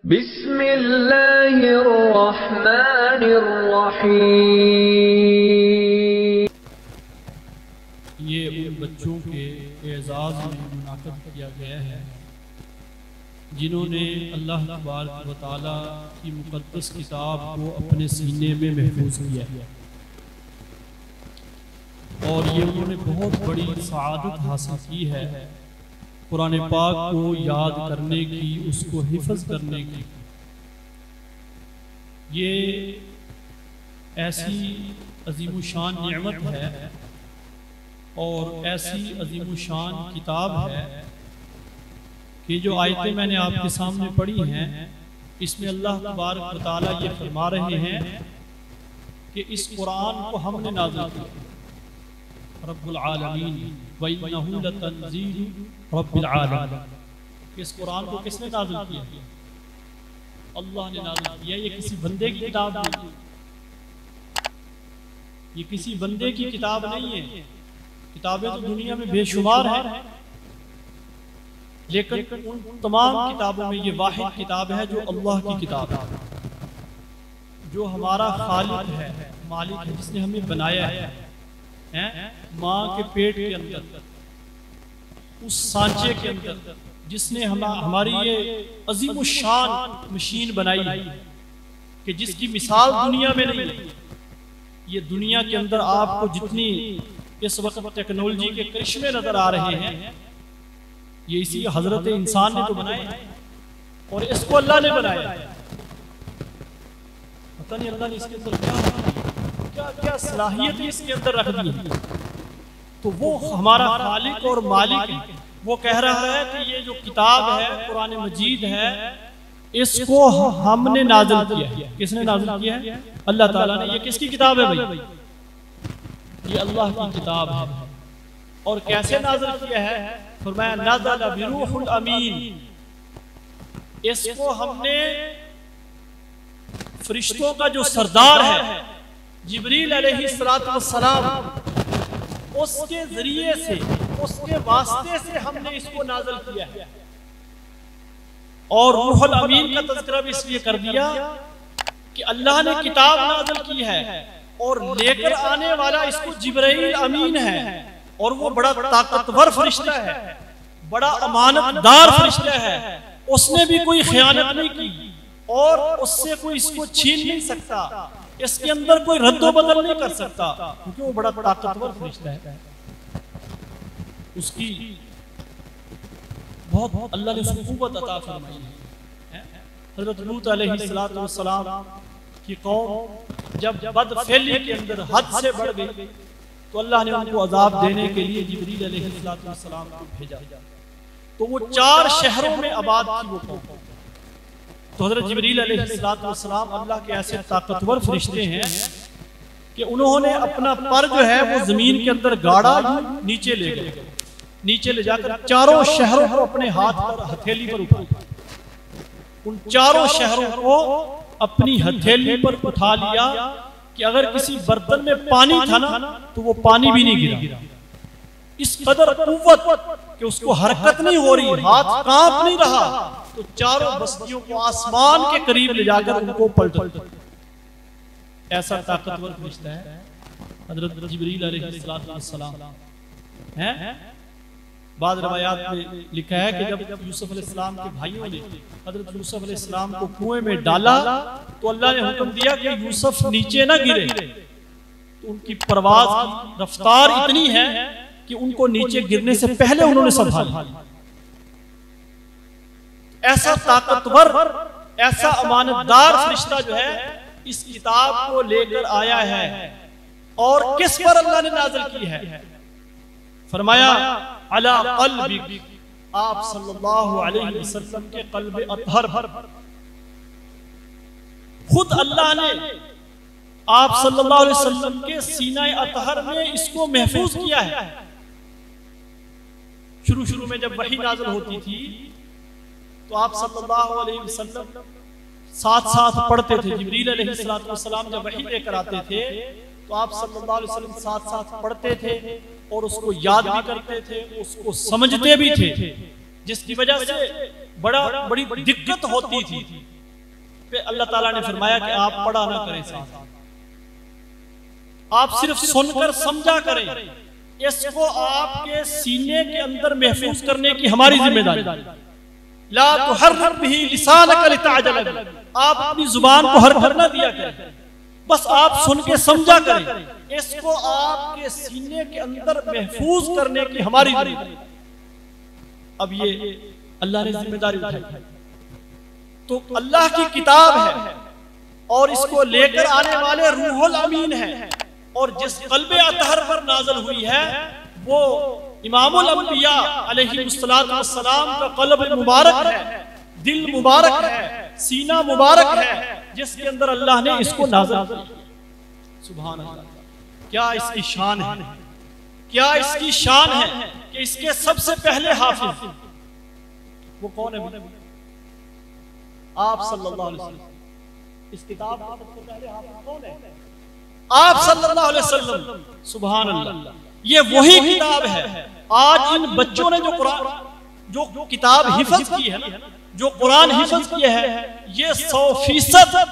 बिस्मिल्लाहिर्रहमानिर्रहीम। ये उन बच्चों के एजाज़ में मुनाक़द किया गया है जिन्होंने अल्लाह तबारक व तआला की मुक़द्दस किताब को अपने सीने में महफूज किया है और ये उन्होंने बहुत बड़ी सआदत हासिल की है कुरान पाक को याद करने की, उसको हिफ़्ज़ करने की। ये ऐसी अज़ीमुशान नेमत है और ऐसी अज़ीमुशान किताब है कि जो आयतें मैंने आपके सामने पढ़ी हैं, इसमें अल्लाह तबारक व तआला ये फरमा रहे हैं कि इस कुरान को हमने नाज़िल किया, रब्बुल आलमीन व इन्नहु लतंज़ीलु रब्बिल आलमीन। इस कुरान को किसने नाज़िल किया? अल्लाह ने नाज़िल किया। ये किसी बंदे की किताब नहीं, ये किसी बंदे की किताब नहीं है। किताबें तो दुनिया में बेशुमार हैं, लेकिन उन तमाम किताबों में ये वाहिद किताब है जो अल्लाह की किताब है, जो हमारा खालिक है, मालिक है, जिसने हमें बनाया है माँ के पेट के अंदर, उस सांचे के अंदर, जिसने हमारी ये अजीमुशान मशीन बनाई है कि जिसकी मिसाल दुनिया में नहीं है। ये दुनिया के अंदर आपको जितनी इस वक्त टेक्नोलॉजी के करिश्मे नजर आ रहे हैं, ये इसी हजरत इंसान ने तो बनाए हैं और इसको अल्लाह ने बनाया। पता नहीं अल्लाह ने इसके अंदर क्या क्या सलाहियत इसके अंदर रख दी है। तो वो हमारा खालिक और मालिक है, वो कह रहा है कि ये जो किताब है, कुरान मजीद है, इसको हमने नाज़िल किया है। किसने नाज़िल किया है? अल्लाह ताला ने। ये किसकी किताब है भाई? ये अल्लाह की किताब है। और कैसे नाज़िल किया है? फरमाया नज़ल बिरूहुल अमीन। इसको हमने फरिश्तों का जो सरदार है जिब्रील अलैहिस्सलातु वस्सलाम, उसके जरिए से, उसके वास्ते से हमने इसको नाज़िल किया है। और रूहुल अमीन का तज़किरा भी इसलिए कर दिया कि अल्लाह ने किताब नाज़िल की है और लेकर आने वाला इसको जिब्रील अमीन है, और वो बड़ा ताकतवर फरिश्ता है, बड़ा अमानतदार फरिश्ता है। उसने भी कोई खयानत नहीं की और उससे कोई इसको छीन नहीं सकता, इसके अंदर कोई रद्दो बदल नहीं कर सकता, क्योंकि वो बड़ा ताकतवर फरिश्ता है। उसकी बहुत अल्लाह ने उसको क़ुव्वत अता फरमाई है। हज़रत लूत अलैहिस्सलातु वस्सलाम की कौम जब बदफेली के अंदर हद से बढ़ गई, तो अल्लाह ने उनको अजाब देने के लिए जिब्रील अलैहिस्सलातु वस्सलाम को भेजा। तो वो 4 शहरों में आबाद थी वो कौम। तो हज़रत जिब्रील अलैहिस्सलातु वस्सलाम अल्लाह के ऐसे ताकतवर फरिश्ते हैं कि उन्होंने अपना पर जो है वो जमीन के अंदर गाड़ा, नीचे ले गए, नीचे ले जाकर 4 शहरों को अपने हाथ पर, हथेली पर उठाया। उन 4 शहरों को अपनी हथेली पर उठा लिया कि अगर किसी बर्तन में पानी था ना, तो वो पानी भी नहीं गिरा। इस कदर कुव्वत कि उसको हरकत नहीं हो रही, हाथ कांप नहीं रहा। तो 4 बस्तियों को आसमान के करीब ले जाकर उनको पलट, ऐसा ताकतवर फरिश्ता है हज़रत जिब्रील अलैहिस्सलातु वस्सलाम है। बाद रवायात में लिखा है कि जब यूसुफ अलैहिस्सलाम के भाइयों ने हज़रत यूसुफ अलैहिस्सलाम को कुएं में डाला, तो अल्लाह ने हुक्म दिया कि यूसुफ नीचे ना गिरे। तो उनकी परवाज़ की रफ्तार इतनी है कि उनको नीचे गिरने से पहले उन्होंने संभाला। ऐसा ताकतवर, ऐसा अमानतदार फरिश्ता जो है इस किताब को लेकर आया है। और किस पर अल्लाह ने नाज़िल की है? फरमाया अला क़ल्बिक, आप सल्लल्लाहु अलैहि वसल्लम के क़ल्ब अतहर पर। खुद अल्लाह ने आप सल्लल्लाहु अलैहि वसल्लम के सीना अतहर में इसको महफूज किया है। शुरू में जब वही नाज़िल होती थी तो आप सल्लल्लाहु अलैहि वसल्लम साथ पढ़ते थे। जिब्रील अलैहिस्सलातु वस्सलाम जब वही लेकर आते थे तो आप सल्लल्लाहु अलैहि वसल्लम साथ पढ़ते थे और उसको याद भी करते थे, उसको समझते भी थे, जिसकी वजह से बड़ी दिक्कत होती थी फिर अल्लाह ताला ने फरमाया कि आप पढ़ा ना करें साथ, आप सिर्फ सुनकर समझा करें। इसको आपके सीने के अंदर महफूज करने की हमारी जिम्मेदारी। ला तुहर्रिक बिही लिसानक लितअजल बिही, आप अपनी जुबान को हरकत ना दिया करें, बस आप सुन के समझा करें। इसको आपके सीने के अंदर महफूज करने की हमारी जिम्मेदारी। अब ये अल्लाह ने जिम्मेदारी उठाई, तो अल्लाह की किताब है और इसको लेकर आने वाले रूहुल अमीन है, और जिस क़ल्बे अतहर पर नाज़िल हुई है वो इमामुल अंबिया अलैहिस्सलातु वस्सलाम का क़ल्ब मुबारक है, दिल मुबारक है, सीना मुबारक है, जिसके अंदर अल्लाह ने इसको नाज़िल किया। सुभान अल्लाह, क्या इसकी शान है, क्या इसकी शान है कि इसके सबसे पहले हाफिज वो कौन है? आप सल्लल्लाहु अलैहि वसल्लम। इस किताब का सबसे पहले हाफिज कौन है? आप सल्लल्लाहु अलैहि वसल्लम। सुभान अल्लाह, ये वही किताब है। आज इन बच्चों ने जो किताब हिफ्ज़ की है ना, जो कुरान हिफ्ज़ किया है, ये 100%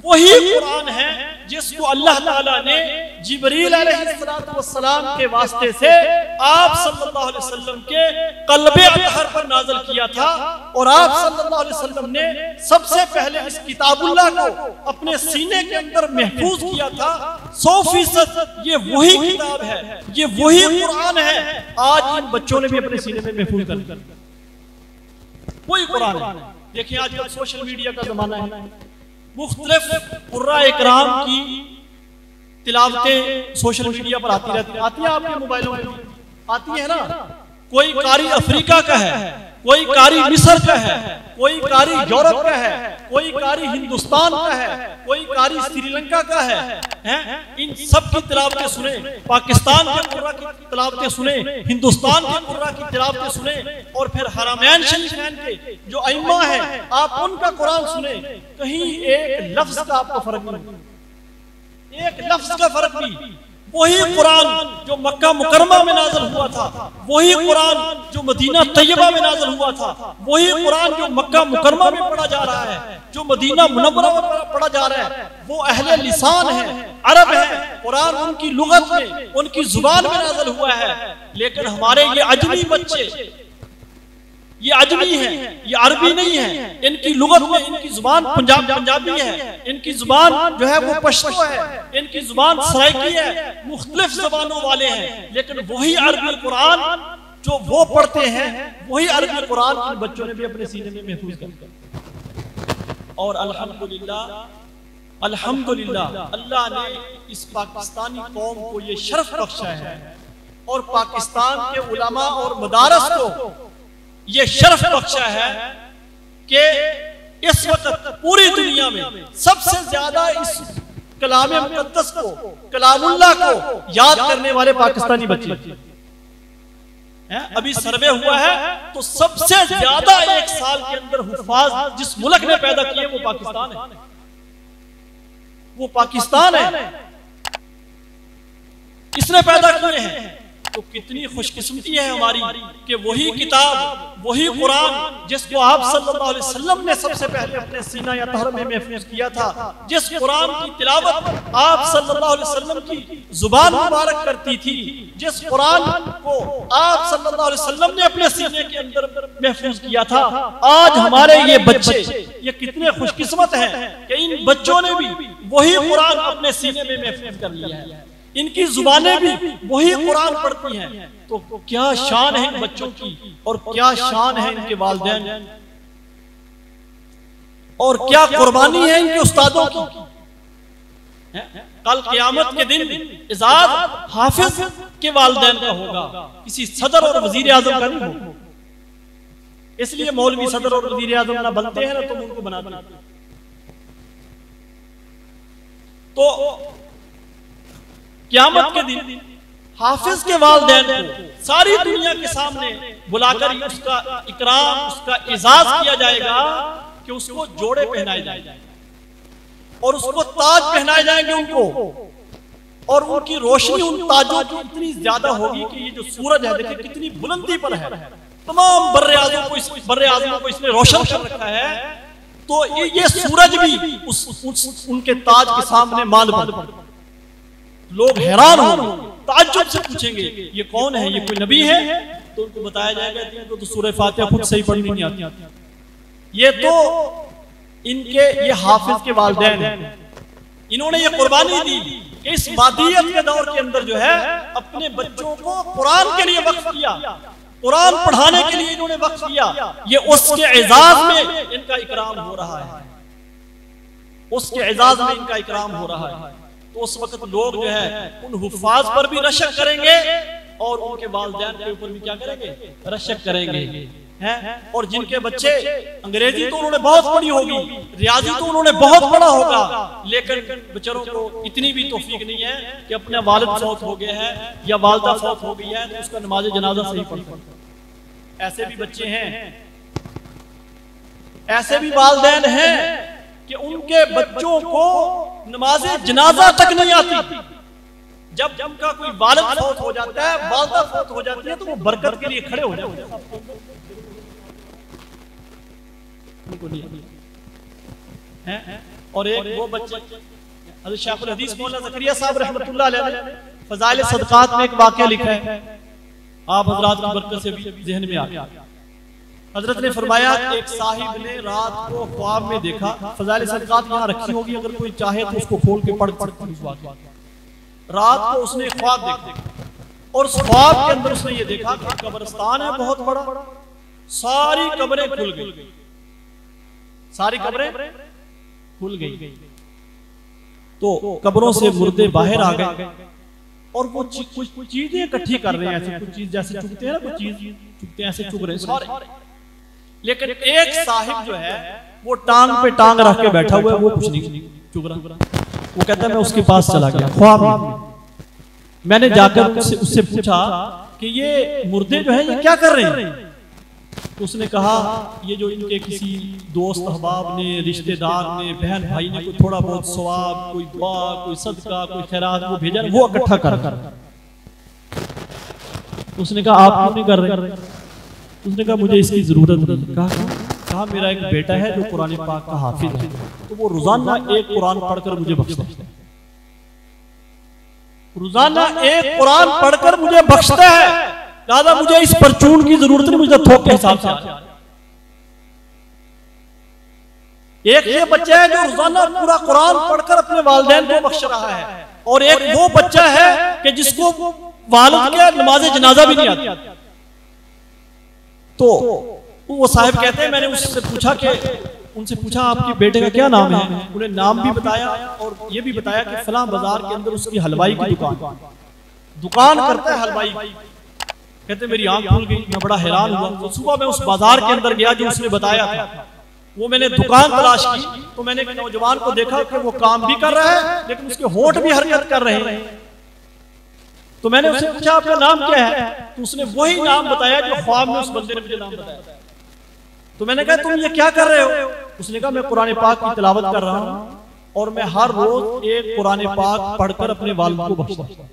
वही कुरान है जिसको अल्लाह ताला ने जिब्रील अलैहिस्सलातु वस्सलाम के वास्ते से आप सल्लल्लाहु अलैहि वसल्लम के क़ल्बे अतहर पर नाज़िल किया था, और आप सल्लल्लाहु अलैहि वसल्लम ने सबसे पहले इस किताबुल्लाह को अपने सीने के अंदर महफूज किया था। 100% ये वही किताब है, ये वही कुरान है। आज इन बच्चों ने भी अपने सीने में महफूज कर दिया, वही कुरान है। देखिए आजकल सोशल मीडिया का जमाना है, मुख्तलिफ कुर्रा इकराम की तिलावतें सोशल मीडिया पर आती रहती है आपके मोबाइलों में आती है ना। कोई कारी अफ्रीका का है, कोई कारी मिस्र का है, कोई कारी यूरोप का है, कोई कारी हिंदुस्तान का है, कोई कारी श्रीलंका का है। इन सब की तिलावतें सुने, पाकिस्तान के कुर्रा की तिलावतें सुने, हिंदुस्तान के कुर्रा की तिलावतें सुने, और फिर हरमैन शरीफैन के जो अइम्मा है आप उनका कुरान सुने। कहीं एक लफ्ज का आपको फर्क नहीं, एक लफ्ज का फर्क नहीं। वही कुरान जो मक्का मुकरमा में नाज़िल हुआ था, वही कुरान जो मदीना तैयबा में नाज़िल हुआ था, वही कुरान जो मक्का मुकरमा में पढ़ा जा रहा है, जो मदीना मुनव्वरा में पढ़ा जा रहा है, वो अहले लिसान है, अरब है। कुरान उनकी लुगत में, उनकी जुबान में नाज़िल हुआ है। लेकिन हमारे ये अजमी बच्चे, ये अजमी है, ये अरबी नहीं है, इनकी लुगत में इनकी जुबान पंजाबी है, इनकी जुबान जो है वो पश्तो है, इनकी जुबान सराइकी है, मुख्तलिफ ज़बानों वाले हैं। लेकिन वही अरबी कुरान जो वो पढ़ते हैं, वही अरबी कुरान इन बच्चों ने भी अपने सीने में महफूज कर। और अल्हम्दुलिल्लाह, अल्हम्दुलिल्लाह, अल्लाह ने इस पाकिस्तानी कौम को ये शर्फ बख्शा है, और पाकिस्तान के उलमा और मदारस को ये शर्फ बख्शा है कि इस वक्त पूरी दुनिया में सबसे ज्यादा इस कलाम मुक़द्दस को, कलामुल्लाह को याद करने वाले पाकिस्तानी बच्चे हैं। अभी सर्वे हुआ है तो सबसे ज्यादा एक साल के अंदर हुफ़ाज़ जिस मुल्क ने पैदा किए वो पाकिस्तान है, वो पाकिस्तान है, इसने पैदा किए हैं। तो कितनी खुशकिस्मती है हमारी कि वही किताब, वही कुरान जिसको आप सल्लल्लाहु अलैहि वसल्लम ने सबसे पहले अपने सीना या तहर में महफूज किया था, जिस कुरान की तिलावत आप सल्लल्लाहु अलैहि वसल्लम की जुबान मुबारक करती थी, जिस कुरान को आप सल्लल्लाहु अलैहि वसल्लम ने अपने सीने के अंदर महफूज किया था, आज हमारे ये बच्चे ये कितने खुशकिस्मत हैं कि इन बच्चों ने भी वही कुरान अपने सीने में महफूज कर लिया है। इनकी जुबानें भी वही कुरान पढ़ती हैं। तो क्या शान है इन बच्चों की, और क्या शान है इनके वालिदैन, और क्या कुर्बानी है इनके उस्तादों की। कल क़यामत के दिन इज़ाद हाफिज के वालिदैन का होगा, किसी सदर और वजीर आजम का नहीं होगा। इसलिए मौलवी सदर और वजीर आजम ना बनते हैं ना तुम उनको बनाते हैं। तो क़यामत के दिन हाफिज के वालिदैन को सारी दुनिया के सामने बुलाकर उसका इकराम, उसका इजाज किया जाएगा कि उसको जोड़े पहनाए जाएंगे और उसको ताज पहनाए जाएंगे उनको, और उनकी रोशनी उन ताजों की इतनी ज्यादा होगी कि ये जो सूरज है देखिए कितनी बुलंदी पर है, तमाम बर्रे आज़म को इसने रोशन कर रखा है तो ये सूरज भी उनके ताज के सामने माल बन। लोग हैरान हो, ताज्जुब से पूछेंगे ये कौन है, ये कोई नबी है? तो उनको बताया जाएगा कि इनको तो सूरह फातिहा खुद सही पढ़नी नहीं आती, ये तो इनके ये हाफिज के वालिदैन हैं, इन्होंने ये कुर्बानी दी कि इस मादियत के दौर के अंदर जो है अपने बच्चों को कुरान के लिए वक्फ किया, कुरान पढ़ाने के लिए इन्होंने वक्फ किया। ये उसके एजाज में इनका इकराम हो रहा है, उसके एजाज में इनका इकराम हो रहा है। तो उस वक्त लोग जो है उन हुफ्फाज पर भी रशक करेंगे और उनके वालिदैन के ऊपर भी क्या करेंगे, रशक करेंगे हैं। और जिनके बच्चे अंग्रेजी तो उन्होंने बहुत पढ़ी होगी, रियाजी तो उन्होंने बहुत पढ़ा होगा, लेकिन बेचारों को इतनी भी तौफीक नहीं है कि अपने वालिद फौत हो गए हैं या वालिदा फौत हो गई है तो उसका नमाज जनाजा सही पढ़। ऐसे भी बच्चे हैं, ऐसे भी वालिदैन हैं कि उनके बच्चों को नमाज जनाजा तक नहीं आती। जब उनका कोई वालिद फौत हो जाता है, वालिदा फौत हो जाती है, तो वो बरकत के लिए खड़े हो जाते हैं, और एक वो बच्चे हज़रत शेखुल हदीस मौलाना ज़करिया साहब रहमतुल्लाह अलैह ने फ़ज़ाइल सदक़ात में एक वाक़या लिखा है, आप हज़रात की बरकत से भी ज़हन में आ गया। हजरत ने फरमाया कि एक साहिब ने रात को ख्वाब में देखा, फ़ज़ाइल सदक़ात यहाँ रखी होगी, अगर कोई चाहे तो उसको खोल के पढ़ सकता है। रात को उसने ख्वाब देखा और उस ख्वाब के अंदर उसने ये देखा कि कब्रिस्तान है बहुत बड़ा, सारी कब्रें खुल गई, सारी कब्रें खुल गई, तो कब्रों से मुर्दे बाहर आ गए और वो कुछ चीजें इकट्ठी कर रहे हैं, ऐसे कुछ चीज जैसे चुगते हैं ना, कुछ चीज चुगते हैं ऐसे चुग रहे हैं सारे। लेकिन एक साहिब जो है वो टांग पे टांग रख के बैठा हुआ है, वो कुछ नहीं चुग रहा। वो कहता है मैं उसके पास चला गया ख्वाब में, मैंने जाकर उससे पूछा कि ये मुर्दे जो है ये क्या कर रहे हैं? तो उसने कहा ये जो इनके किसी दोस्त अहबाब ने, रिश्तेदार ने, बहन भाई ने कोई थोड़ा बहुत सवाब, कोई दुआ, कोई सदका, कोई खैरात वो भेजा, वो इकट्ठा कर। उसने कहा आप क्यों नहीं कर रहे? उसने कहा मुझे इसकी जरूरत नहीं। कहा मेरा एक बेटा है जो कुरान पाक का हाफिज है, तो वो रोजाना एक कुरान पढ़कर मुझे बख्शता है, रोजाना एक कुरान पढ़कर मुझे बख्शता है, दादा मुझे इस परचून की जरूरत नहीं, मुझे थोक के हिसाब से। एक ये बच्चा है जो रोजाना पूरा कुरान पढ़कर अपने वालिदैन को बख्श रहा है, और एक वो बच्चा है कि जिसको वालिद के नमाज जनाजा भी नहीं आती। तो वो साहब कहते हैं मैंने उससे पूछा कि उनसे पूछा आपके बेटे का क्या नाम है? उन्हें नाम भी बताया और ये भी बताया कि फलां बाजार के अंदर उसकी हलवाई की दुकान करता है हलवाई। कहते मेरी आंख खुल गई, मैं बड़ा हैरान हुआ। तो सुबह मैं उस बाजार के अंदर गया जो उसने बताया था, वो मैंने दुकान तलाश की, तो मैंने एक नौजवान को देखा कि वो काम भी कर रहा है लेकिन उसके होंठ भी हरकत कर रहे हैं। तो मैंने उससे पूछा आपका नाम क्या है? तो उसने वही नाम बताया जो ख्वाब में उस बंदे ने मुझे नाम बताया। तो मैंने कहा तुम ये क्या कर रहे हो? उसने कहा मैं कुरान पाक की तिलावत कर रहा हूं और मैं हर रोज एक कुरान पाक पढ़कर अपने वालिद को बख्शता हूं।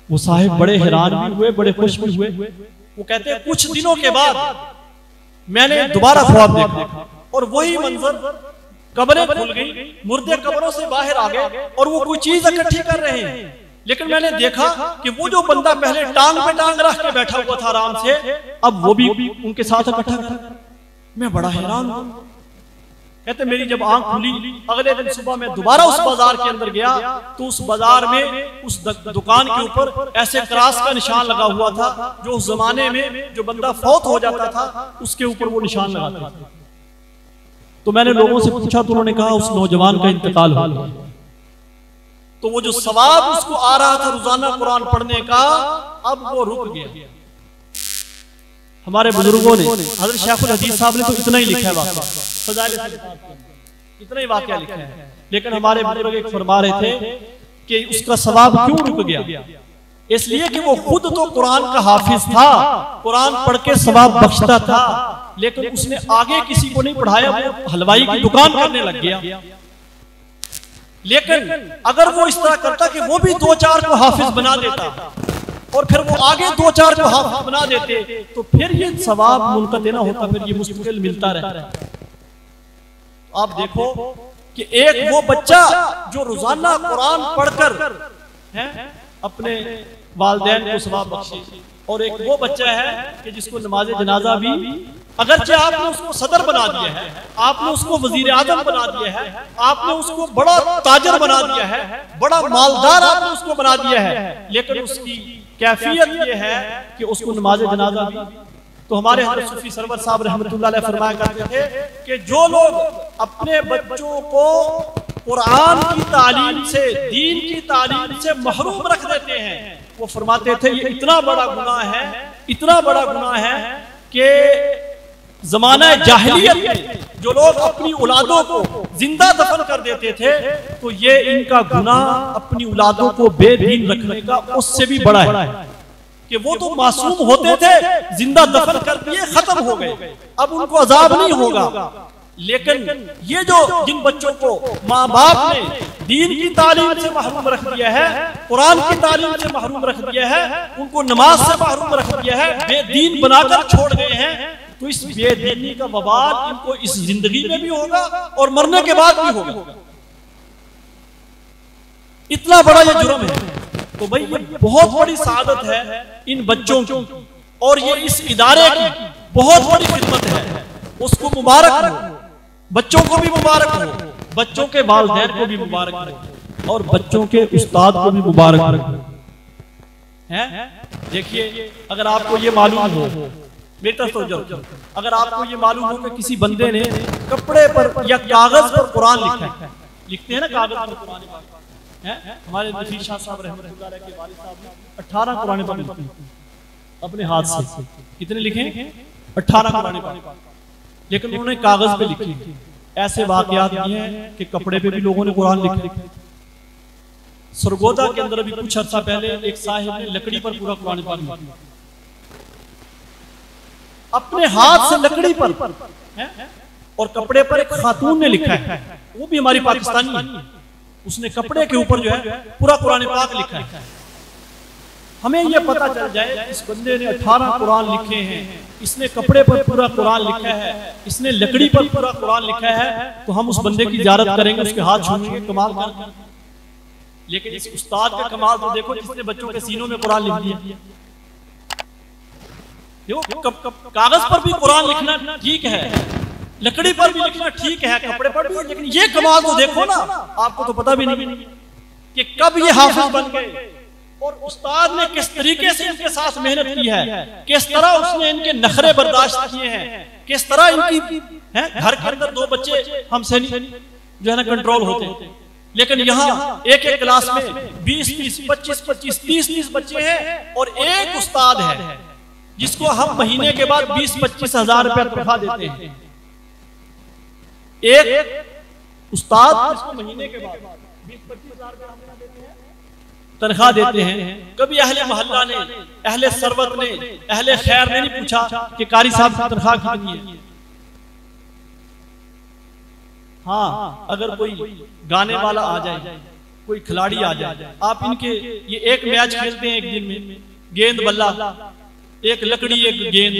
वो साहिब बड़े हैरान भी हुए, बड़े खुश भी हुए। वो कहते हैं कुछ दिनों के बाद मैंने दोबारा ख्वाब देखा और वही मंजर, कब्रें खुल गई, मुर्दे कब्रों से बाहर आ गए और वो कोई चीज इकट्ठी कर रहे हैं। लेकिन मैंने देखा कि वो जो बंदा पहले टांग पे टांग रख के बैठा हुआ था आराम से, अब वो भी उनके साथ इकट्ठा कर। मैं बड़ा हैरान हूं। कहते मेरी जब आंख खुली, अगले दिन सुबह मैं दोबारा उस बाजार के अंदर गया तो उस बाजार में उस दुकान के ऊपर ऐसे क्रॉस का निशान लगा हुआ था जो उस जमाने में जो बंदा फौत हो जाता था उसके ऊपर वो निशान लगाते थे। तो मैंने लोगों से पूछा तो उन्होंने कहा उस नौजवान का इंतकाल हो गया। तो वो जो सवाब उसको आ रहा था रोजाना कुरान पढ़ने का, अब वो रुक गया। हमारे बुजुर्गों ने, हज़रत शेखुल हदीस साहब ने तो इतना ही लिखा है वाक़या, फ़ज़ाइल इतना ही वाक़या लिखा है। लेकिन हमारे बुजुर्ग एक फरमा रहे थे कि उसका सवाब क्यों रुक गया? इसलिए कि वो खुद तो कुरान का हाफिज था, कुरान पढ़ के सवाब बख्शता था, लेकिन उसने आगे किसी को नहीं पढ़ाया, वो हलवाई की दुकान करने लग गया। लेकिन अगर वो इस तरह करता कि वो भी 2-4 को हाफिज बना देता और फिर वो आगे 2-4 को हाफिज बना देते तो फिर ये सवाब मुनक़ते ना होता, फिर ये मुस्तकिल मिलता रहता। आप देखो कि एक वो बच्चा जो रोजाना कुरान पढ़कर अपने वालिदैन को सवाब बख्शे, और एक वो बच्चा है कि जिसको नमाज जनाजा भी, अगरचे आपने उसको सदर बना दिया है, आपने उसको वजीर आजम बना दिया है, आपने उसको बड़ा ताजर बना दिया है, बड़ा मालदार आपने उसको बना दिया है, लेकिन उसकी कैफियत ये है कि उसको नमाज जनाजा भी। तो हमारे हज़रत सूफी सरवर साहब रहमतुल्लाह अलैह फरमाया करते थे कि जो लोग अपने बच्चों को कुरान की तालीम से, दीन की तालीम से महरूम रख देते हैं, वो फरमाते थे ये इतना बड़ा गुनाह है, इतना बड़ा गुनाह है कि ज़माना जाहिलियत में जो लोग अपनी औलादों को जिंदा दफन कर देते थे, तो ये इनका गुनाह अपनी औलादों को बेदीन रखने का उससे भी बड़ा है कि वो तो मासूम होते थे, जिंदा दफन कर दिए, खत्म हो गए, अब उनको अजाब नहीं होगा। लेकिन ये जो जिन बच्चों को माँ बाप ने दीन की तालीम से महरूम रख दिया है, कुरान की तालीम से महरूम रख दिया है, उनको नमाज से महरूम रख दिया है, बेदीन बनाकर छोड़ गए हैं, तो इस बेदीनी का वबाल इनको इस जिंदगी में भी होगा और मरने के बाद भी होगा। इतना बड़ा ये जुर्म है। तो भाई ये बहुत बड़ी सादत है इन बच्चों की, और ये इस इदारे की बहुत बड़ी खिदमत है। उसको मुबारक हो, बच्चों को भी मुबारक हो, बच्चों के वालिदैन को भी मुबारक हो, और बच्चों के उस्ताद को भी मुबारक हो। देखिए, अगर आपको ये मालूम हो, बेटा तो अगर आपको ये मालूम हो कि किसी बंदे ने कपड़े पर या कागज पर कुरान लिखा है, लिखते हैं ना कागज पर कुरान, हमारे नसीर शाह साहब रहमतुल्लाह अलैह के वालिद साहब ने 18 कुरान पाक लिखे अपने हाथ से। कितने लिखे? 18 कुरान पाक, लेकिन उन्होंने कागज पे लिखे। ऐसे वाकयात नहीं है कि कपड़े पे भी लोगों ने कुरान लिखे। सरगोदा के अंदर अभी कुछ अर्सा पहले एक साहिब ने लकड़ी पर पूरा कुरान पाक लिखा, अपने हाथ से लकड़ी पर, और कपड़े पर एक खातून ने लिखा है, वो भी हमारी पाकिस्तानी है, उसने कपड़े के ऊपर जो है पूरा कुरान पाक लिखा है। हमें यह पता चल जाए इस बंदे ने 18 कुरान लिखे हैं, इसने कपड़े पर पूरा कुरान लिखा है, इसने लकड़ी पर पूरा कुरान लिखा है, तो हम उस बंदे की ज़ियारत करेंगे, उसके हाथ छूएंगे, कमाल कर। लेकिन इस उस्ताद का कमाल तो देखो, जिसने बच्चों के सीनों में कुरान लिख दिया। कागज पर भी कुरान लिखना ठीक है, लकड़ी पर भी लिखना ठीक है, कपड़े पर भी, लेकिन ये कमाल तो देखो ना, आपको तो पता भी नहीं कि कब ये हाफिज बन गए, और उस्ताद ने किस तरीके से इनके साथ मेहनत की है, किस तरह उसने इनके नखरे बर्दाश्त किए हैं, किस तरह इनकी घर के अंदर 2 बच्चे हमसे जो है ना कंट्रोल होते, लेकिन यहाँ एक एक क्लास में 20-20, 25-25, 30-30 बच्चे हैं, और एक उस्ताद है जिसको हम महीने के बाद 20-25 हजार रुपया तनख्वाह देते हैं। एक उस्ताद जिसको महीने के बाद 20-25 हजार रुपया तनख्वाह देते हैं। कभी अहले मोहल्ला ने, अहले सरवत ने, अहले खैर ने नहीं पूछा कि कारी साहब की तनख्वाह कितनी है। हाँ, अगर कोई गाने वाला आ जाए, कोई खिलाड़ी आ जाए, आप इनके ये एक मैच खेलते हैं एक दिन में, गेंद बल्ला, एक लकड़ी एक गेंद,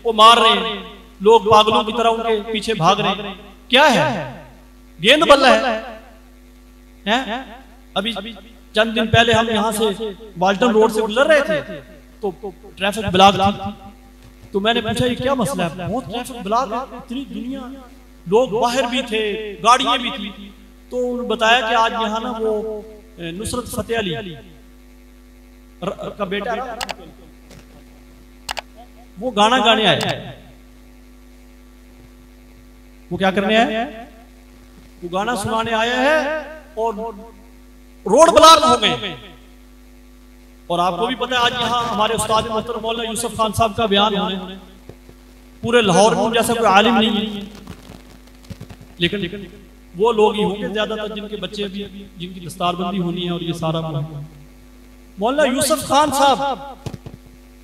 वो मार रहे हैं, लोग पागलों की तरह उनके पीछे भाग रहे हैं। क्या है? गेंद बल्ला है। अभी चंद दिन पहले हम यहाँ से वाल्टन रोड से गुजर रहे थे, तो ट्रैफिक ब्लॉक थी, तो मैंने पूछा ये क्या मसला है? बहुत ट्रैफिक ब्लॉक है, इतनी दुनिया, लोग बाहर भी थे, गाड़ियां भी थी। तो उन्होंने बताया कि आज यहाँ ना वो नुसरत फतेह अली का बेटा वो गाना गाने आया। वो क्या करने आया? वो गाना सुनाने आया है, और रोड ब्लॉक हो गए। और आपको भी पता है आज यहाँ हमारे उस्ताद मोहतरम मौलाना यूसुफ खान साहब का बयान होने, पूरे लाहौर में जैसा कोई आलिम नहीं है, लेकिन वो लोग ही होंगे ज्यादातर जिनके बच्चे भी, जिनकी दस्तारबंदी होनी है, और ये सारा मौलाना यूसुफ खान साहब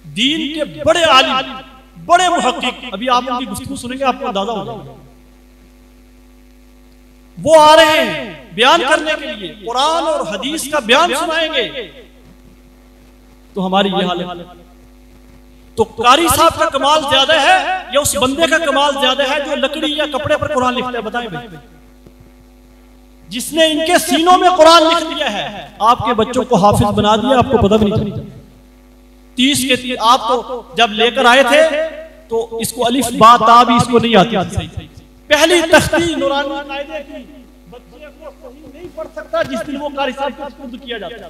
दीन के बड़े आलिम, बड़े मुहक्किक, अभी आप उनकी गुफ्तगू सुनेंगे आपको अंदाजा हो जाएगा। वो आ रहे हैं बयान करने के लिए, कुरान और हदीस का बयान सुनाएंगे। तो हमारी ये हालत है। तो कारी साहब का कमाल ज्यादा है या उस बंदे का कमाल ज्यादा है जो लकड़ी या कपड़े पर कुरान लिखता है? बताएं भाई। जिसने इनके सीनों में कुरान लिख दिया है, आपके बच्चों को हाफिज बना दिया, आपको पता भी नहीं चला। 30 के 30 आप तो जब लेकर आए थे तो इसको अलिफ बा ता भी इसको नहीं आती थी। पहली तख्ती नूरानी कायदे की बच्चे को सही नहीं पढ़ सकता जिस दिन वो कारी साहब को खुद किया जाता है।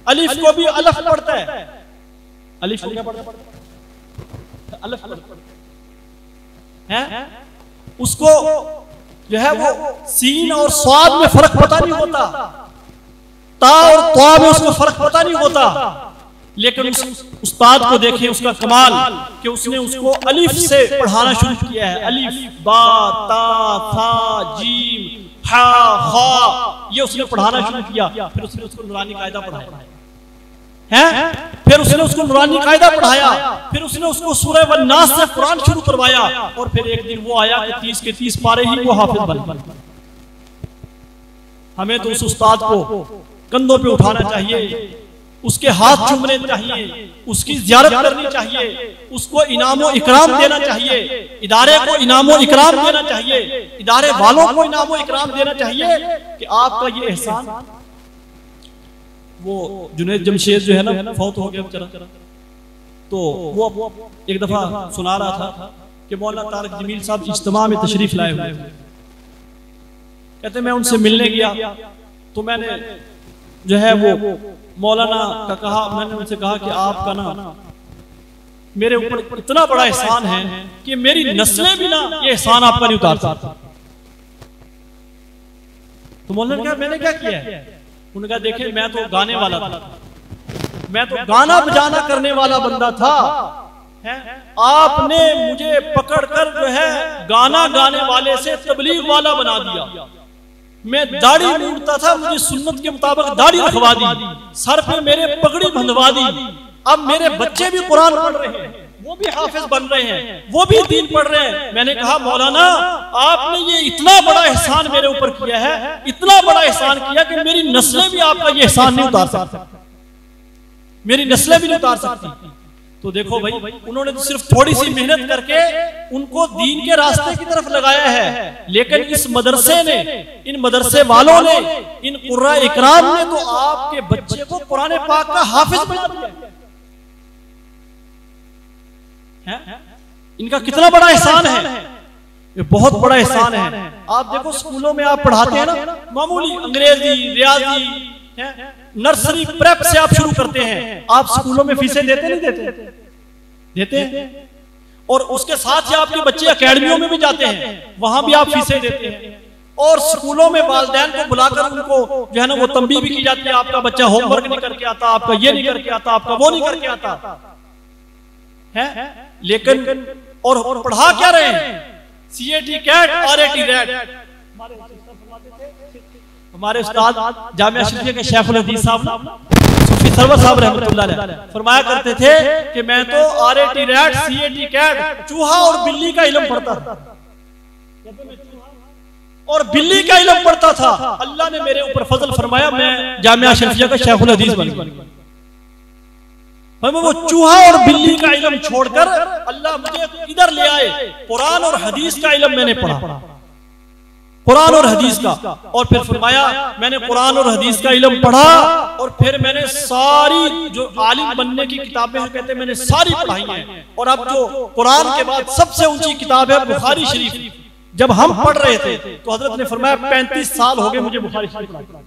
अलिफ को भी अलफ पढ़ता है, अलिफ क्या पढ़ता है? अलफ है। उसको जो है वो सीन और स्वाद में फर्क पता नहीं होता, ता और त्वा में उसको फर्क पता नहीं होता। लेकिन उस उस्ताद को देखें, उसका कमाल कि उसने उसको अलिफ से पढ़ाना शुरू किया है। अलिफ बा ता था जीम हा खा, ये उसने पढ़ाना शुरू किया। फिर उसने उसको नूरानी कायदा पढ़ाया है, फिर उसने उसको नूरानी कायदा पढ़ाया, फिर उसने उसको सूरह वन्नास से कुरान शुरू करवाया। और फिर एक दिन वो आया कि 30 के 30 पारे ही वो हाफिज बन। हमें तो उस उस्ताद को कंधों पे उठाना चाहिए, उसके हाथ चूमने चाहिए, उसकी ज़ियारत करनी चाहिए, उसको इनामो इकराम देना चाहिए, इदारे को इनामो इकराम देना चाहिए, इदारे वालों को इनामो इकराम देना चाहिए कि आपका ये एहसान। वो जुनैद जमशेद जो है ना, फौत हो गया बेचारा, तो वो एक दफा सुना रहा था कि मौलाना तारिक जमील साहब इज्तिमा में तशरीफ लाए हुए थे। कहते मैं उनसे मिलने गया तो मैंने जो है वो मौलाना का कहा, मैंने उनसे कहा कि आपका ना मेरे ऊपर इतना बड़ा एहसान है कि मेरी नस्लें भी ना ये एहसान आपका नहीं उतार सकती। तो मौलाना ने कहा मैंने क्या किया है? उन्होंने कहा देखे मैं तो गाने वाला था, मैं तो गाना बजाना करने वाला बंदा था, आपने मुझे पकड़कर जो है गाना गाने वाले से तबलीग वाला बना दिया। मैं दाढ़ी मूंढता था, मुझे सुन्नत के मुताबिक दाढ़ी रखवा दी, सर पे मेरे पगड़ी बंधवा दी। अब मेरे बच्चे भी कुरान पढ़ रहे हैं, वो भी हाफिज बन रहे हैं, वो भी दीन पढ़ रहे हैं। मैंने कहा मौलाना आपने ये इतना बड़ा एहसान मेरे ऊपर किया है, इतना बड़ा एहसान किया कि मेरी नस्लें भी आपका ये एहसान नहीं उतार सकती, मेरी नस्लें भी नहीं उतार सकती। तो देखो भाई, उन्होंने तो सिर्फ थोड़ी सी मेहनत करके उनको दीन के रास्ते की तरफ लगाया है, लेकिन इस मदरसे ने, इन मदरसे वालों ने, इन कुर्रा इकराम ने तो आपके बच्चे को कुरान पाक का हाफिज बना दिया है। इनका कितना बड़ा एहसान है, ये बहुत बड़ा एहसान है। आप देखो स्कूलों में आप पढ़ाते हैं ना, मामूली अंग्रेजी, रियाजी, नर्सरी प्रेप से आप शुरू करते हैं। आप स्कूलों में फीसें देते नहीं देते? देते हैं। और उसके साथ ही आपके बच्चे एकेडमियों में भी जाते हैं, वहां भी आप फीसें देते हैं। और स्कूलों में वालिदैन को बुलाकर उनको जो है ना वो तंबीह भी की जाती है, आपका बच्चा होमवर्क नहीं करके आता, आपका ये नहीं करके आता, आपका वो नहीं करके आता है। लेकिन और पढ़ा क्या रहे हैं? CAT cat RAT rat. हमारे उस्ताद जामिया शरीफिया के शेखुल हदीस साहब सूफी सरवर साहब रहमतुल्लाह अलैह फरमाया करते थे कि मैं तो RAT रैट, CAT कैट, चूहा और बिल्ली का इल्म पढ़ता था, और बिल्ली का इल्म पढ़ता था। अल्लाह ने मेरे ऊपर फजल फरमाया, मैं जामिया शरीफिया का शेखुल हदीस बन गया। वो चूहा और बिल्ली का इल्म छोड़कर अल्लाह मुझे इधर ले आए, कुरान और हदीस का इल्म मैंने पढ़ा, कुरान और हदीस का। और फिर फरमाया मैंने कुरान और हदीस का इल्म पढ़ा, और फिर मैंने सारी जो आलिम बनने की किताबें हैं कहते मैंने सारी पढ़ाई हैं। और अब जो कुरान के बाद सबसे ऊंची किताब है बुखारी शरीफ, जब हम पढ़ रहे थे तो हजरत ने फरमाया 35 साल हो गए मुझे बुखारी शरीफ पढ़ा।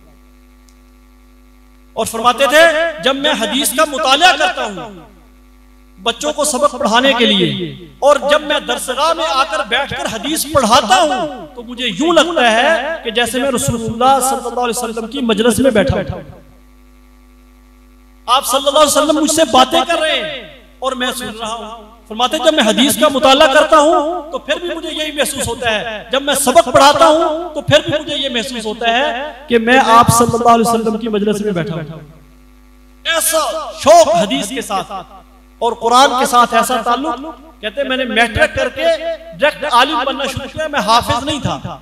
और फरमाते थे जब मैं हदीस का मुताला करता हूं बच्चों को सबक पढ़ाने के लिए, और जब मैं दरसगाह में आकर बैठकर हदीस पढ़ाता हूं तो मुझे यूं लगता है कि जैसे मैं रसूलुल्लाह सल्लल्लाहु अलैहि वसल्लम की मजलिस में बैठा हूं। आप सल्लल्लाहु अलैहि वसल्लम मुझसे बातें कर रहे हैं और मैं सुन रहा हूं। फरमाते जब मैं हदीस का मुताला करता हूं तो फिर भी मुझे यही महसूस होता है, जब मैं सबक पढ़ाता हूं तो फिर भी मुझे यह महसूस होता है कि मैं आप सल्लल्लाहु अलैहि वसल्लम की मजलिस में बैठा हूं। ऐसा शौक हदीस के साथ और कुरान के साथ ऐसा ताल्लुक। कहते मैंने मैट्रिक करके डायरेक्ट आलिम बनना शुरू किया, मैं हाफिज नहीं था,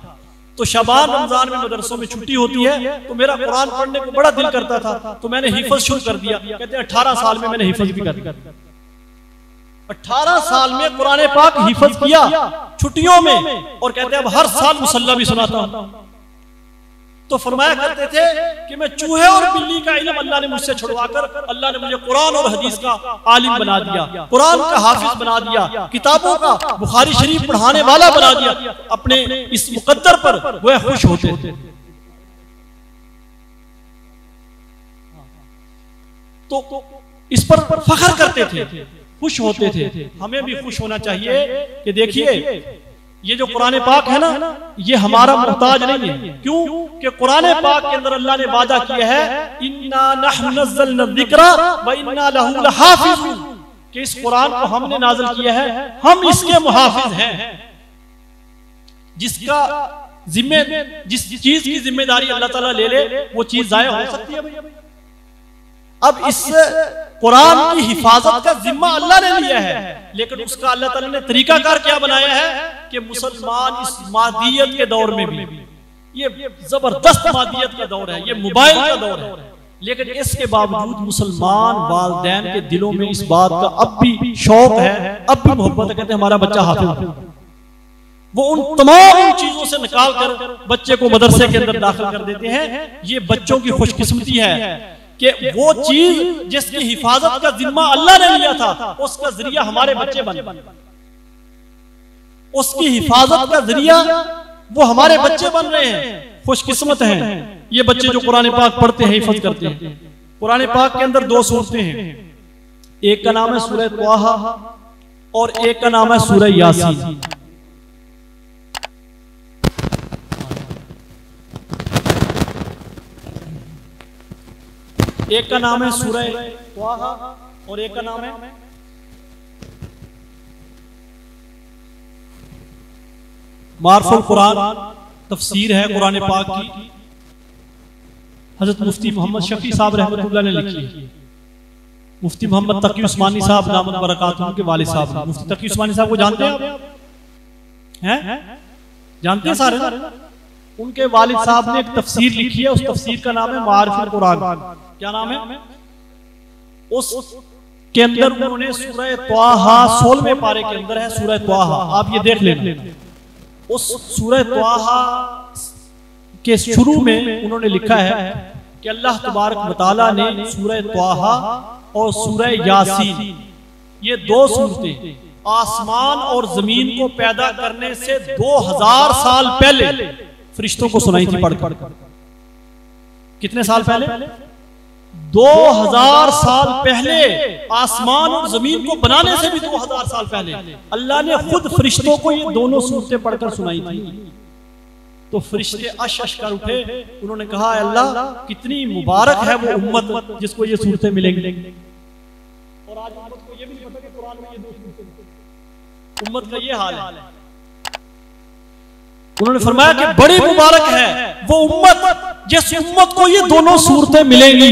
तो शबान रमजान में मदरसों में छुट्टी होती है, तो मेरा कुरान पढ़ने को बड़ा दिल करता था, तो मैंने हिफ्ज शुरू कर दिया। कहते हैं 18 साल में मैंने हिफ्ज भी कर दिया। 18 साल में कुरान पाक हिफ्ज किया छुट्टियों में, और कहते हैं अब हर साल मुसल्ला भी सुनाता हूं। तो फरमाया करते थे कि मैं चूहे और बिल्ली का इल्म अल्लाह ने मुझसे छुड़वाकर अल्लाह ने मुझे कुरान और हदीस का आलिम बना दिया, कुरान का हाफिज बना दिया, किताबों का बुखारी शरीफ पढ़ाने वाला बना दिया। अपने इस मुकद्दर पर वह खुश होते थे। तो इस पर फख्र करते थे, खुश होते थे। हमें भी खुश होना चाहिए कि देखिए ये जो कुरान पाक है ना, ये हमारा मोहताज नहीं है। क्यों? कि कुरान पाक के अंदर अल्लाह ने वादा किया है, इन्ना नहनु नज़्ज़लना ज़िक्रा व इन्ना लहु लहाफ़िज़ून, कि इस कुरान को हमने नाज़िल किया है, हम इसके मुहाफिज हैं। जिसका जिस चीज की जिम्मेदारी अल्लाह ताला ले ले, वो चीज जाया हो सकती है भाई। अब इस कुरान की हिफाजत का जिम्मा अल्लाह ने लिया है, लेकिन उसका अल्लाह ताला ने तरीकाकार क्या बनाया है कि मुसलमान इस मादियत के दौर में भी, ये जबरदस्त मादियत का दौर है, ये मोबाइल का दौर है, लेकिन इसके बावजूद मुसलमान वालिदैन के दिलों में इस बात का अब भी शौक है, अब भी मोहब्बत है। कहते हैं हमारा बच्चा हाफिज है। वो उन तमाम चीजों से निकाल कर बच्चे को मदरसे के अंदर दाखिल कर देते हैं। ये बच्चों की खुशकिस्मती है कि वो चीज जिसकी हिफाजत का जिम्मा अल्लाह ने लिया था, उसका जरिया हमारे बच्चे बने। उसकी हिफाजत का जरिया वो हमारे बच्चे बन रहे हैं। खुशकिस्मत हैं ये बच्चे जो कुरान पाक पढ़ते हैं, हिफाजत करते हैं। कुरान पाक के अंदर 2 सूरतें हैं, एक का नाम है सूरह त्वाहा और एक का नाम है सूरह यासीन। एक का नाम है सूरह त्वाहा और एक का नाम है मारफुल कुरान। तफसीर है कुरान पाक की, हजरत मुफ्ती मोहम्मद शफी साहब रहमतुल्लाह ने लिखी है। मुफ्ती मोहम्मद तकी उस्मानी साहब दामत बरकातुहू के वालिद साहब। मुफ्ती तकी उस्मानी साहब को जानते हैं आप? हैं? जानते हैं सारे? उनके वालिद साहब ने एक तफसीर लिखी है, उस तफसीर का नाम है मारफुल कुरान। क्या नाम है? उस के अंदर उन्होंने सूरह त्वाहा 16वें पारे के अंदर है सूरह त्वाहा, आप ये देख लेना। उस सूरह त्वाहा के शुरू में उन्होंने लिखा है कि अल्लाह तबारक व तआला ने सूरह त्वाहा और सूरह यासीन, ये 2 सूरतें आसमान और जमीन को पैदा करने से 2000 साल पहले फरिश्तों को सुनाई थी पढ़कर। कितने साल पहले? 2000 साल पहले। आसमान और जमीन को बनाने से भी 2000 साल पहले अल्लाह ने खुद फरिश्तों को ये दोनों सूरतें पढ़कर सुनाई थी। तो फरिश्ते अश अश कर उठे, उन्होंने कहा अल्लाह कितनी मुबारक है वो उम्मत जिसको ये सूरतें मिलेंगी। और आज उम्मत को ये भी नहीं पता कि कुरान में ये 2 सूरतें, उम्मत का ये हाल है। उन्होंने फरमाया कि बड़ी मुबारक है वो उम्मत जिस उम्मत को ये दोनों सूरतें मिलेंगी,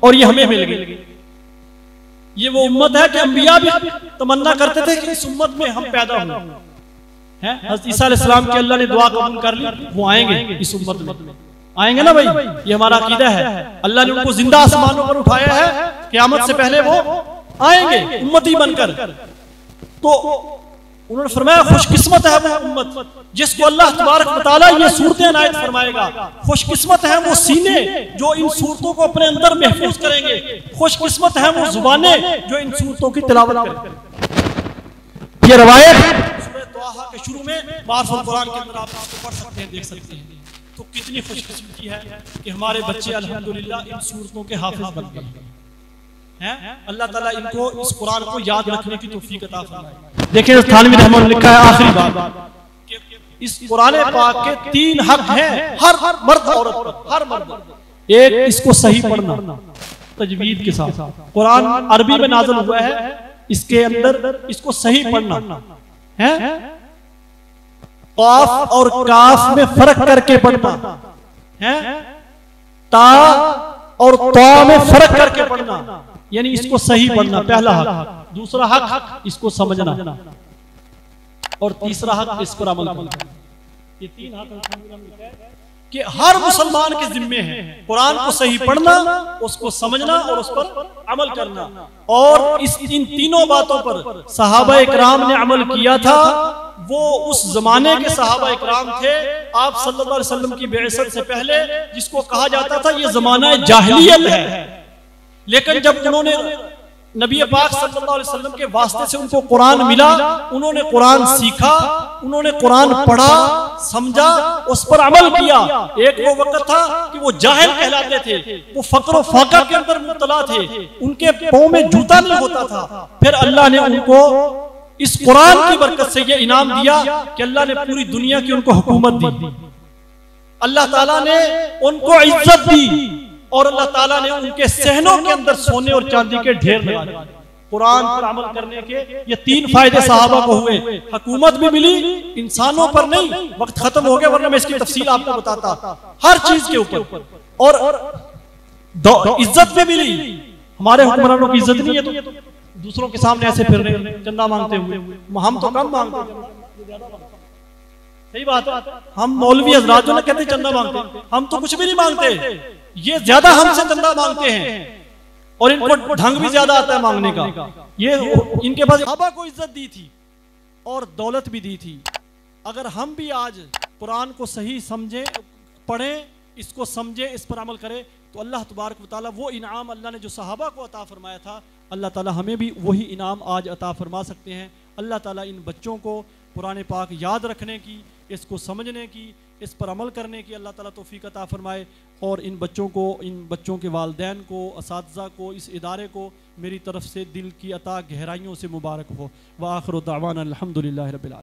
और ये हमें मिल गई। ये वो उम्मत है कि अंबिया भी तमन्ना करते थे कि इस उम्मत में हम पैदा हों। हज़रत ईसा अलैहिस्सलाम की अल्लाह ने दुआ कबूल कर ली, वो आएंगे इस उम्मत में, आएंगे ना भाई, ये हमारा अकीदा है। अल्लाह ने उनको जिंदा आसमानों पर उठाया है, क़यामत से पहले वो आएंगे उम्मती बनकर। तो उन्होंने फरमाया खुशकिस्मत है वो उम्मत जिसको अल्लाह तबारक व तआला ये सूरतें इनायत फरमाएगा। खुशकिस्मत है वो सीने जो इन सूरतों को अपने अंदर महफूज करेंगे। खुशकिस्मत है वो जुबानें जो इन सूरतों की तिलावत करेंगे। ये रवायत सूरह त्वाहा के शुरू में मारफुल कुरान के अंदर आप पढ़ सकते हैं, देख सकते हैं। तो कितनी खुशकिस्मती है कि हमारे बच्चे अल्हम्दुलिल्लाह इन सूरतों के हाफिज बन गए हैं। अल्लाह ताला इनको इस कुरान को याद रखने की तौफीक अता फरमाए। देखिए थानवी रहमान ने लिखा है आखिरी बात, इस कुरान पाक के 3 हक हैं हर मर्द औरत पर, हर मर्द। एक, इसको सही पढ़ना तजवीद के साथ। कुरान अरबी में नाज़िल हुआ है, इसके अंदर इसको सही पढ़ना है। काफ और काफ में फर्क करके पढ़ना है, ता और ता में फर्क करके पढ़ना, यानी इसको सही पढ़ना, पहला हक। दूसरा हक इसको समझना, और तीसरा हक इस पर अमल करना। ये 3 हाथ लिखा है कि हर मुसलमान के जिम्मे है कुरान को सही पढ़ना, उसको समझना और उस पर अमल करना। और इन तीनों बातों पर सहाबा इकराम ने अमल किया था। वो उस जमाने के सहाबा इकराम थे आप सल्लल्लाहु अलैहि वसल्लम की बेअसत से पहले, जिसको कहा जाता था ये जमाना जाहिलियत है। लेकिन जब उन्होंने नबी पाक सल्लल्लाहु अलैहि वसल्लम के वास्ते से उनको कुरान मिला, उन्होंने कुरान सीखा, उन्होंने कुरान पढ़ा, समझा, उस पर अमल किया। एक वो वक्त था कि वो जाहिल कहलाते थे, वो फक्र फाका के अंदर मुब्तला थे, उनके पांव में जूता नहीं होता था। फिर अल्लाह ने उनको इस कुरान की बरकत से ये इनाम दिया कि अल्लाह ने पूरी दुनिया की उनको हुकूमत दी, अल्लाह ताला ने उनको इज्जत दी और अल्लाह ताला ने उनके सहनों के अंदर सोने और चांदी के ढेर लगा दिए। कुरान पर अमल करने के ये 3 फायदे सहाबा को हुए। हुकूमत भी मिली, इंसानों पर नहीं, वक्त खत्म हो गया वरना मैं इसकी तफसील आपको बताता, हर चीज के ऊपर। और इज्जत भी मिली। हमारे हुक्मरानों की इज्जत नहीं है तो दूसरों के सामने ऐसे फिर रहे चंदा मांगते हुए, हम तो कम मांगते हैं। सही बात है, हम मौलवी हजरात जो ना कहते चंदा मांगते, हम तो कुछ भी नहीं मांगते, ये ज्यादा हमसे चंदा मांगते हैं और इनको ढंग भी ज्यादा आता है मांगने का। ये इनके पास सहाबा को इज्जत दी थी और दौलत भी दी थी। अगर हम भी आज कुरान को सही समझे, पढ़ें, इसको समझे, इस पर अमल करें तो अल्लाह तबारक व तआला वो इनाम अल्लाह ने जो सहाबा को अता फरमाया था, अल्लाह ताला हमें भी वही इनाम आज अता फरमा सकते हैं। अल्लाह ताला इन बच्चों को कुरान पाक याद रखने की, इसको समझने की, इस पर अमल करने की अल्लाह ताला तौफीक अता फरमाए। और इन बच्चों के वालिदैन को, असातिज़ा को, इस इदारे को मेरी तरफ से दिल की अता गहराइयों से मुबारक हो। व आखिर दावाना अल्हम्दुलिल्लाहि रब्बिल आलमीन।